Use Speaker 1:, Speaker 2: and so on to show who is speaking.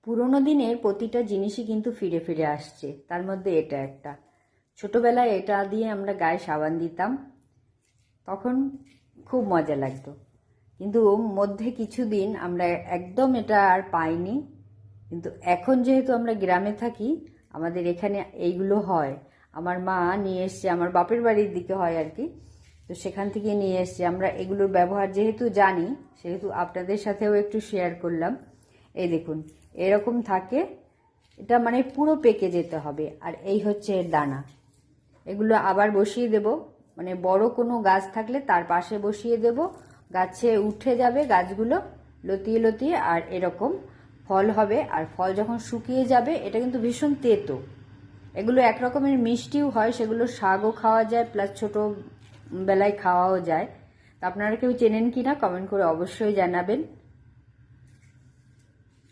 Speaker 1: পুরোনো দিনের প্রতিটা জিনিসই কিন্তু ফিরে ফিরে আসছে, তার মধ্যে এটা একটা। ছোটবেলায় এটা দিয়ে আমরা গায়ে সাবান দিতাম, তখন খুব মজা লাগতো। কিন্তু মধ্যে কিছুদিন আমরা একদম এটা আর পাইনি। কিন্তু এখন যেহেতু আমরা গ্রামে থাকি, আমাদের এখানে এইগুলো হয়। আমার মা নিয়ে এসছে, আমার বাপের বাড়ির দিকে হয় আর কি, তো সেখান থেকে নিয়ে এসছে। আমরা এগুলোর ব্যবহার যেহেতু জানি, সেহেতু আপনাদের সাথেও একটু শেয়ার করলাম। এই দেখুন, এরকম থাকে। এটা মানে পুরো পেকে যেতে হবে। আর এই হচ্ছে এর দানা। এগুলো আবার বসিয়ে দেব, মানে বড় কোনো গাছ থাকলে তার পাশে বসিয়ে দেব। গাছে উঠে যাবে গাছগুলো লতিয়ে লতিয়ে, আর এরকম ফল হবে। আর ফল যখন শুকিয়ে যাবে, এটা কিন্তু ভীষণ তেতো। এগুলো এক রকমের মিষ্টিও হয়, সেগুলো শাকও খাওয়া যায়, প্লাস ছোটো বেলায় খাওয়াও যায়। তা আপনারা কেউ চেনেন কি না কমেন্ট করে অবশ্যই জানাবেন।